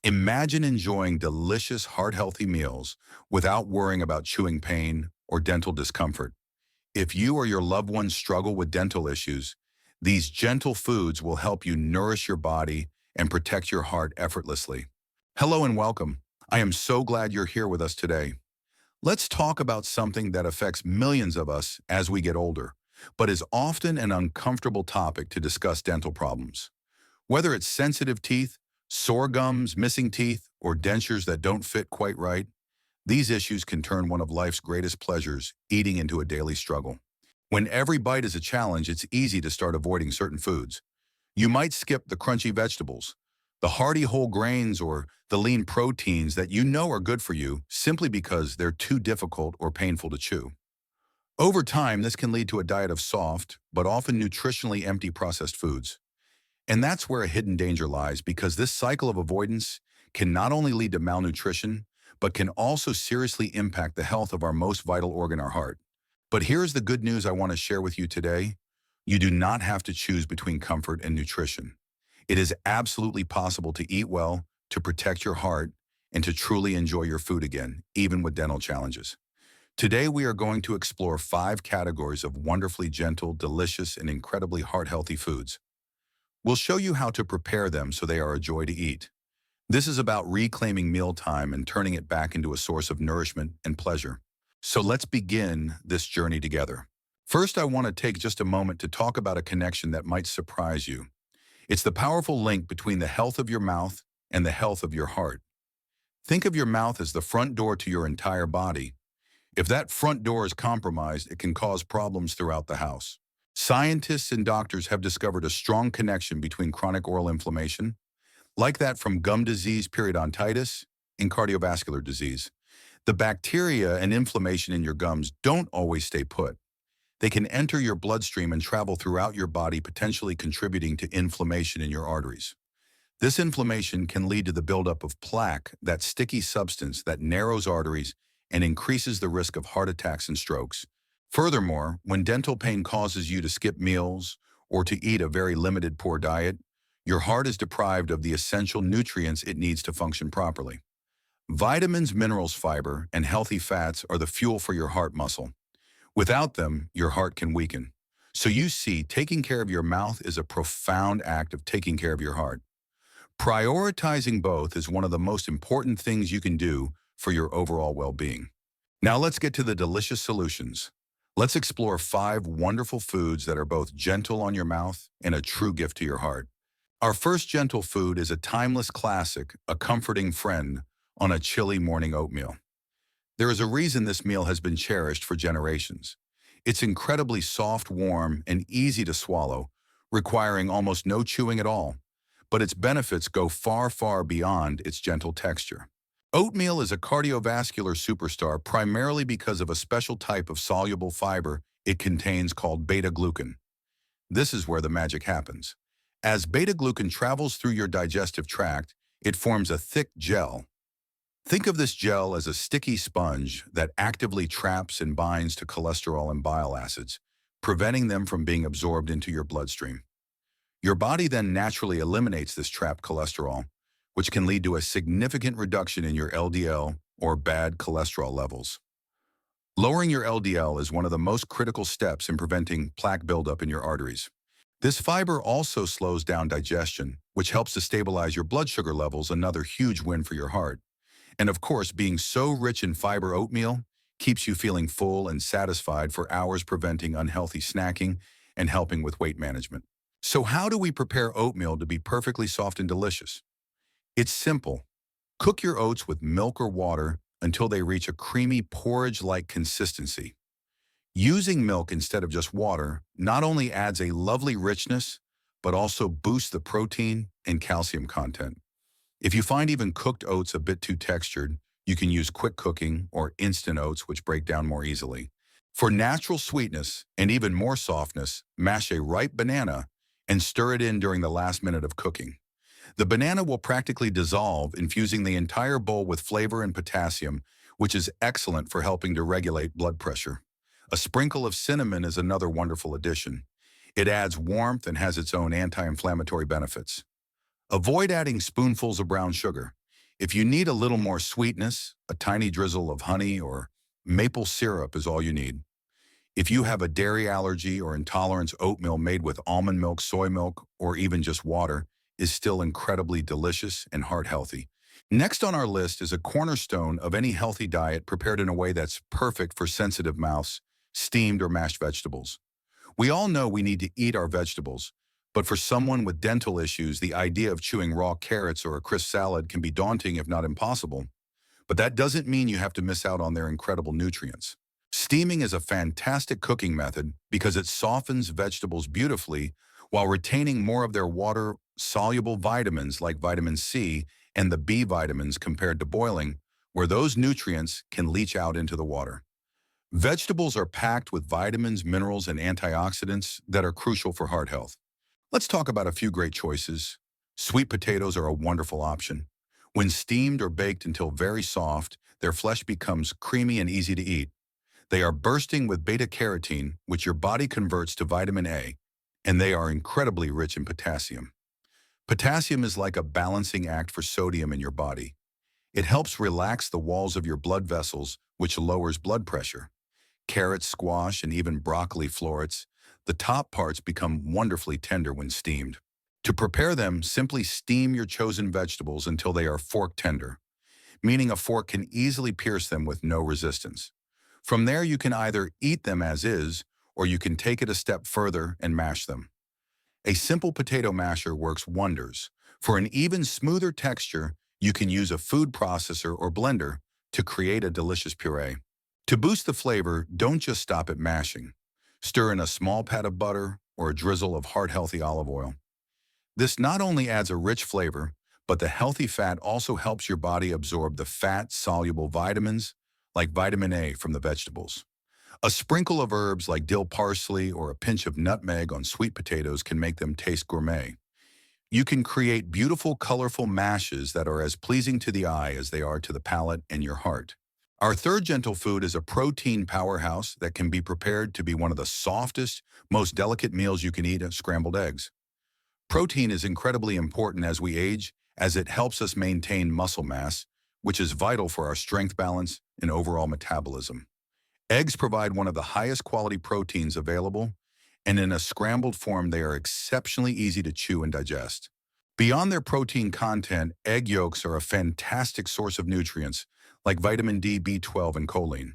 Imagine enjoying delicious, heart-healthy meals without worrying about chewing pain or dental discomfort. If you or your loved ones struggle with dental issues, these gentle foods will help you nourish your body and protect your heart effortlessly. Hello and welcome. I am so glad you're here with us today. Let's talk about something that affects millions of us as we get older, but is often an uncomfortable topic to discuss: dental problems. Whether it's sensitive teeth, sore gums, missing teeth, or dentures that don't fit quite right, these issues can turn one of life's greatest pleasures, eating, into a daily struggle. When every bite is a challenge, it's easy to start avoiding certain foods. You might skip the crunchy vegetables, the hearty whole grains, or the lean proteins that you know are good for you simply because they're too difficult or painful to chew. Over time, this can lead to a diet of soft, but often nutritionally empty processed foods. And that's where a hidden danger lies, because this cycle of avoidance can not only lead to malnutrition, but can also seriously impact the health of our most vital organ, our heart. But here's the good news I want to share with you today. You do not have to choose between comfort and nutrition. It is absolutely possible to eat well, to protect your heart, and to truly enjoy your food again, even with dental challenges. Today, we are going to explore 5 categories of wonderfully gentle, delicious, and incredibly heart-healthy foods. We'll show you how to prepare them so they are a joy to eat. This is about reclaiming mealtime and turning it back into a source of nourishment and pleasure. So let's begin this journey together. First, I want to take just a moment to talk about a connection that might surprise you. It's the powerful link between the health of your mouth and the health of your heart. Think of your mouth as the front door to your entire body. If that front door is compromised, it can cause problems throughout the house. Scientists and doctors have discovered a strong connection between chronic oral inflammation, like that from gum disease, periodontitis, and cardiovascular disease. The bacteria and inflammation in your gums don't always stay put. They can enter your bloodstream and travel throughout your body, potentially contributing to inflammation in your arteries. This inflammation can lead to the buildup of plaque, that sticky substance that narrows arteries and increases the risk of heart attacks and strokes. Furthermore, when dental pain causes you to skip meals or to eat a very limited poor diet, your heart is deprived of the essential nutrients it needs to function properly. Vitamins, minerals, fiber, and healthy fats are the fuel for your heart muscle. Without them, your heart can weaken. So you see, taking care of your mouth is a profound act of taking care of your heart. Prioritizing both is one of the most important things you can do for your overall well-being. Now let's get to the delicious solutions. Let's explore 5 wonderful foods that are both gentle on your mouth and a true gift to your heart. Our first gentle food is a timeless classic, a comforting friend on a chilly morning: oatmeal. There is a reason this meal has been cherished for generations. It's incredibly soft, warm, and easy to swallow, requiring almost no chewing at all. But its benefits go far, far beyond its gentle texture. Oatmeal is a cardiovascular superstar primarily because of a special type of soluble fiber it contains called beta-glucan. This is where the magic happens. As beta-glucan travels through your digestive tract, it forms a thick gel. Think of this gel as a sticky sponge that actively traps and binds to cholesterol and bile acids, preventing them from being absorbed into your bloodstream. Your body then naturally eliminates this trapped cholesterol, which can lead to a significant reduction in your LDL, or bad cholesterol levels. Lowering your LDL is one of the most critical steps in preventing plaque buildup in your arteries. This fiber also slows down digestion, which helps to stabilize your blood sugar levels, another huge win for your heart. And of course, being so rich in fiber, oatmeal keeps you feeling full and satisfied for hours, preventing unhealthy snacking and helping with weight management. So how do we prepare oatmeal to be perfectly soft and delicious? It's simple. Cook your oats with milk or water until they reach a creamy porridge-like consistency. Using milk instead of just water not only adds a lovely richness, but also boosts the protein and calcium content. If you find even cooked oats a bit too textured, you can use quick cooking or instant oats, which break down more easily. For natural sweetness and even more softness, mash a ripe banana and stir it in during the last minute of cooking. The banana will practically dissolve, infusing the entire bowl with flavor and potassium, which is excellent for helping to regulate blood pressure. A sprinkle of cinnamon is another wonderful addition. It adds warmth and has its own anti-inflammatory benefits. Avoid adding spoonfuls of brown sugar. If you need a little more sweetness, a tiny drizzle of honey or maple syrup is all you need. If you have a dairy allergy or intolerance, oatmeal made with almond milk, soy milk, or even just water is still incredibly delicious and heart healthy. Next on our list is a cornerstone of any healthy diet prepared in a way that's perfect for sensitive mouths: steamed or mashed vegetables. We all know we need to eat our vegetables, but for someone with dental issues, the idea of chewing raw carrots or a crisp salad can be daunting if not impossible. But that doesn't mean you have to miss out on their incredible nutrients. Steaming is a fantastic cooking method because it softens vegetables beautifully while retaining more of their water-soluble vitamins like vitamin C and the B vitamins compared to boiling, where those nutrients can leach out into the water. Vegetables are packed with vitamins, minerals, and antioxidants that are crucial for heart health. Let's talk about a few great choices. Sweet potatoes are a wonderful option. When steamed or baked until very soft, their flesh becomes creamy and easy to eat. They are bursting with beta-carotene, which your body converts to vitamin A, and they are incredibly rich in potassium. Potassium is like a balancing act for sodium in your body. It helps relax the walls of your blood vessels, which lowers blood pressure. Carrots, squash, and even broccoli florets, the top parts become wonderfully tender when steamed. To prepare them, simply steam your chosen vegetables until they are fork tender, meaning a fork can easily pierce them with no resistance. From there, you can either eat them as is, or you can take it a step further and mash them. A simple potato masher works wonders. For an even smoother texture, you can use a food processor or blender to create a delicious puree. To boost the flavor, don't just stop at mashing. Stir in a small pat of butter or a drizzle of heart-healthy olive oil. This not only adds a rich flavor, but the healthy fat also helps your body absorb the fat-soluble vitamins like vitamin A from the vegetables. A sprinkle of herbs like dill parsley or a pinch of nutmeg on sweet potatoes can make them taste gourmet. You can create beautiful, colorful mashes that are as pleasing to the eye as they are to the palate and your heart. Our third gentle food is a protein powerhouse that can be prepared to be one of the softest, most delicate meals you can eat: scrambled eggs. Protein is incredibly important as we age, as it helps us maintain muscle mass, which is vital for our strength balance and overall metabolism. Eggs provide one of the highest quality proteins available, and in a scrambled form, they are exceptionally easy to chew and digest. Beyond their protein content, egg yolks are a fantastic source of nutrients like vitamin D, B12, and choline.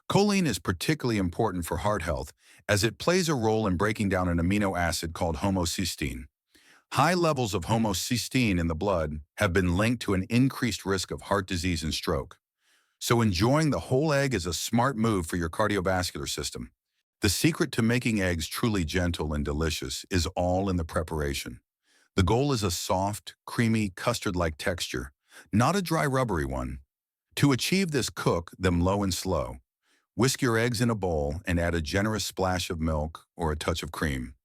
Choline is particularly important for heart health as it plays a role in breaking down an amino acid called homocysteine. High levels of homocysteine in the blood have been linked to an increased risk of heart disease and stroke. So enjoying the whole egg is a smart move for your cardiovascular system. The secret to making eggs truly gentle and delicious is all in the preparation. The goal is a soft, creamy, custard-like texture, not a dry, rubbery one. To achieve this, cook them low and slow. Whisk your eggs in a bowl and add a generous splash of milk or a touch of cream.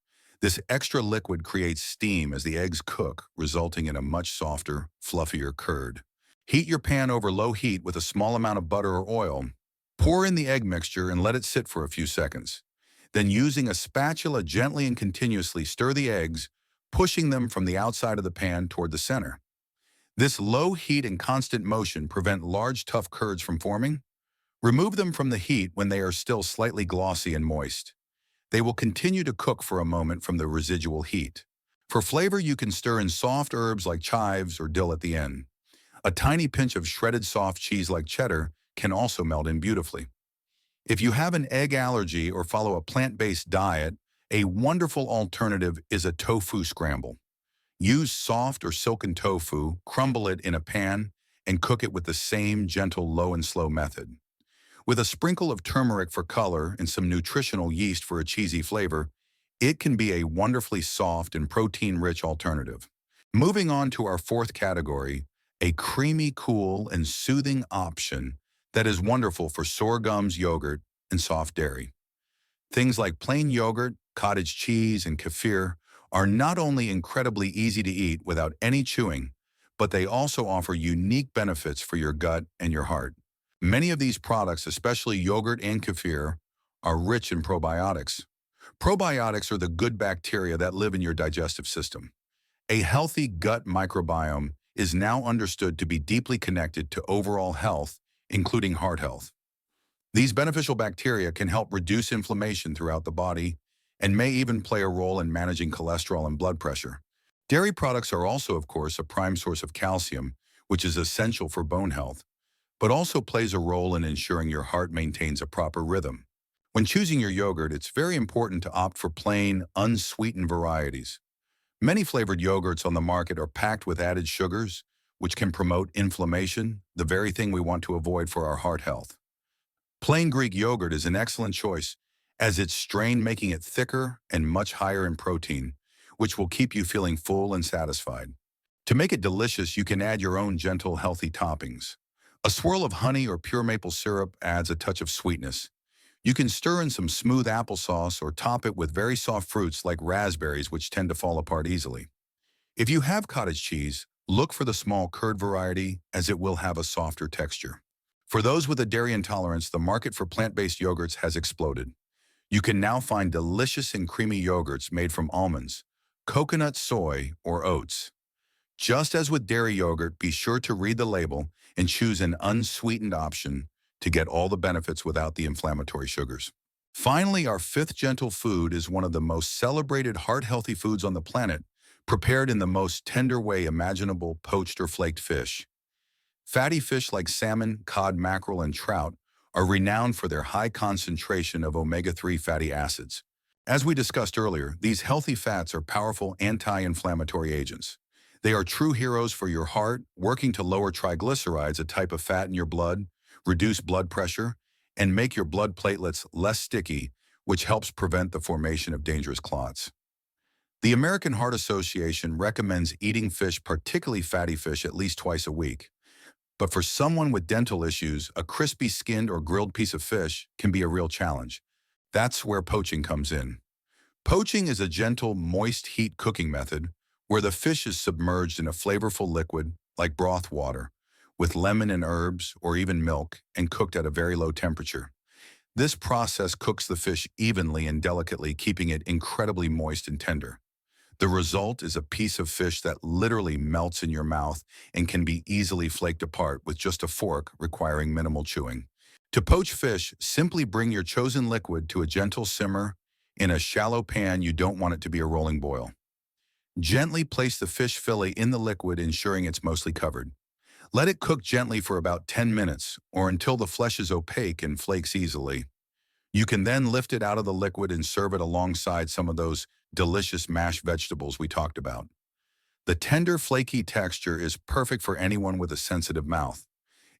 This extra liquid creates steam as the eggs cook, resulting in a much softer, fluffier curd. Heat your pan over low heat with a small amount of butter or oil. Pour in the egg mixture and let it sit for a few seconds. Then, using a spatula, gently and continuously stir the eggs, pushing them from the outside of the pan toward the center. This low heat and constant motion prevent large, tough curds from forming. Remove them from the heat when they are still slightly glossy and moist. They will continue to cook for a moment from the residual heat. For flavor, you can stir in soft herbs like chives or dill at the end. A tiny pinch of shredded soft cheese like cheddar can also melt in beautifully. If you have an egg allergy or follow a plant-based diet, a wonderful alternative is a tofu scramble. Use soft or silken tofu, crumble it in a pan, and cook it with the same gentle low and slow method. With a sprinkle of turmeric for color and some nutritional yeast for a cheesy flavor, it can be a wonderfully soft and protein-rich alternative. Moving on to our fourth category, a creamy, cool, and soothing option that is wonderful for sore gums, yogurt, and soft dairy. Things like plain yogurt, cottage cheese, and kefir are not only incredibly easy to eat without any chewing, but they also offer unique benefits for your gut and your heart. Many of these products, especially yogurt and kefir, are rich in probiotics. Probiotics are the good bacteria that live in your digestive system. A healthy gut microbiome is now understood to be deeply connected to overall health, including heart health. These beneficial bacteria can help reduce inflammation throughout the body and may even play a role in managing cholesterol and blood pressure. Dairy products are also, of course, a prime source of calcium, which is essential for bone health, but also plays a role in ensuring your heart maintains a proper rhythm. When choosing your yogurt, it's very important to opt for plain, unsweetened varieties. Many flavored yogurts on the market are packed with added sugars, which can promote inflammation, the very thing we want to avoid for our heart health. Plain Greek yogurt is an excellent choice, as it's strained, making it thicker and much higher in protein, which will keep you feeling full and satisfied. To make it delicious, you can add your own gentle, healthy toppings. A swirl of honey or pure maple syrup adds a touch of sweetness. You can stir in some smooth applesauce or top it with very soft fruits like raspberries, which tend to fall apart easily. If you have cottage cheese, look for the small curd variety, as it will have a softer texture. For those with a dairy intolerance, the market for plant-based yogurts has exploded. You can now find delicious and creamy yogurts made from almonds, coconut, soy, or oats. Just as with dairy yogurt, be sure to read the label and choose an unsweetened option to get all the benefits without the inflammatory sugars. Finally, our fifth gentle food is one of the most celebrated heart-healthy foods on the planet, prepared in the most tender way imaginable: poached or flaked fish. Fatty fish like salmon, cod, mackerel, and trout are renowned for their high concentration of omega-3 fatty acids. As we discussed earlier, these healthy fats are powerful anti-inflammatory agents. They are true heroes for your heart, working to lower triglycerides, a type of fat in your blood, reduce blood pressure, and make your blood platelets less sticky, which helps prevent the formation of dangerous clots. The American Heart Association recommends eating fish, particularly fatty fish, at least twice a week. But for someone with dental issues, a crispy skinned or grilled piece of fish can be a real challenge. That's where poaching comes in. Poaching is a gentle, moist heat cooking method where the fish is submerged in a flavorful liquid, like broth water, with lemon and herbs or even milk, and cooked at a very low temperature. This process cooks the fish evenly and delicately, keeping it incredibly moist and tender. The result is a piece of fish that literally melts in your mouth and can be easily flaked apart with just a fork, requiring minimal chewing. To poach fish, simply bring your chosen liquid to a gentle simmer in a shallow pan. You don't want it to be a rolling boil. Gently place the fish fillet in the liquid, ensuring it's mostly covered. Let it cook gently for about 10 minutes or until the flesh is opaque and flakes easily. You can then lift it out of the liquid and serve it alongside some of those delicious mashed vegetables we talked about. The tender, flaky texture is perfect for anyone with a sensitive mouth.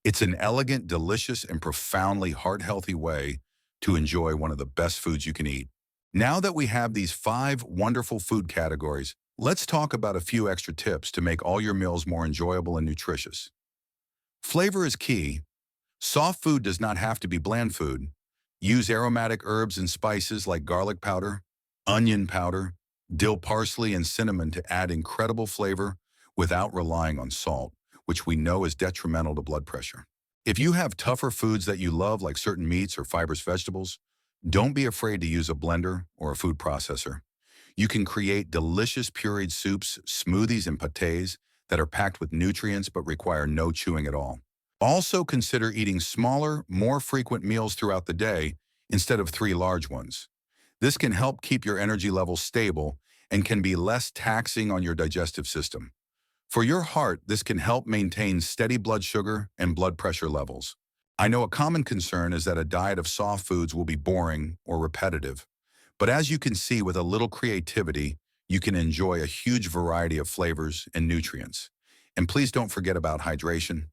It's an elegant, delicious, and profoundly heart-healthy way to enjoy one of the best foods you can eat. Now that we have these 5 wonderful food categories, let's talk about a few extra tips to make all your meals more enjoyable and nutritious. Flavor is key. Soft food does not have to be bland food. Use aromatic herbs and spices like garlic powder, onion powder, dill, parsley, and cinnamon to add incredible flavor without relying on salt, which we know is detrimental to blood pressure. If you have tougher foods that you love, like certain meats or fibrous vegetables, don't be afraid to use a blender or a food processor. You can create delicious pureed soups, smoothies, and pâtés that are packed with nutrients but require no chewing at all. Also consider eating smaller, more frequent meals throughout the day instead of 3 large ones. This can help keep your energy levels stable and can be less taxing on your digestive system. For your heart, this can help maintain steady blood sugar and blood pressure levels. I know a common concern is that a diet of soft foods will be boring or repetitive. But as you can see, with a little creativity, you can enjoy a huge variety of flavors and nutrients. And please don't forget about hydration.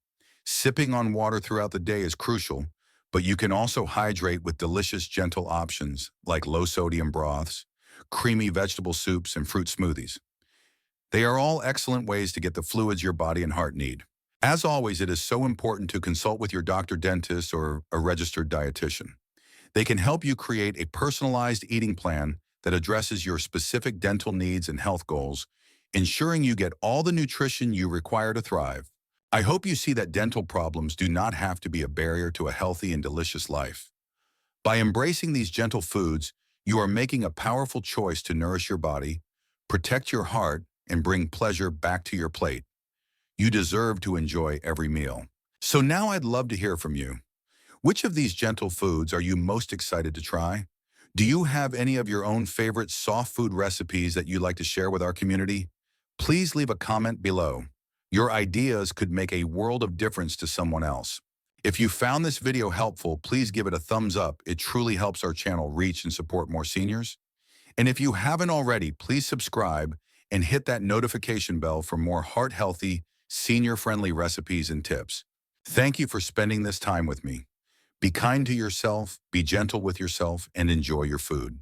Sipping on water throughout the day is crucial, but you can also hydrate with delicious, gentle options like low-sodium broths, creamy vegetable soups, and fruit smoothies. They are all excellent ways to get the fluids your body and heart need. As always, it is so important to consult with your doctor, dentist, or a registered dietitian. They can help you create a personalized eating plan that addresses your specific dental needs and health goals, ensuring you get all the nutrition you require to thrive. I hope you see that dental problems do not have to be a barrier to a healthy and delicious life. By embracing these gentle foods, you are making a powerful choice to nourish your body, protect your heart, and bring pleasure back to your plate. You deserve to enjoy every meal. So now I'd love to hear from you. Which of these gentle foods are you most excited to try? Do you have any of your own favorite soft food recipes that you'd like to share with our community? Please leave a comment below. Your ideas could make a world of difference to someone else. If you found this video helpful, please give it a thumbs up. It truly helps our channel reach and support more seniors. And if you haven't already, please subscribe and hit that notification bell for more heart-healthy, senior-friendly recipes and tips. Thank you for spending this time with me. Be kind to yourself, be gentle with yourself, and enjoy your food.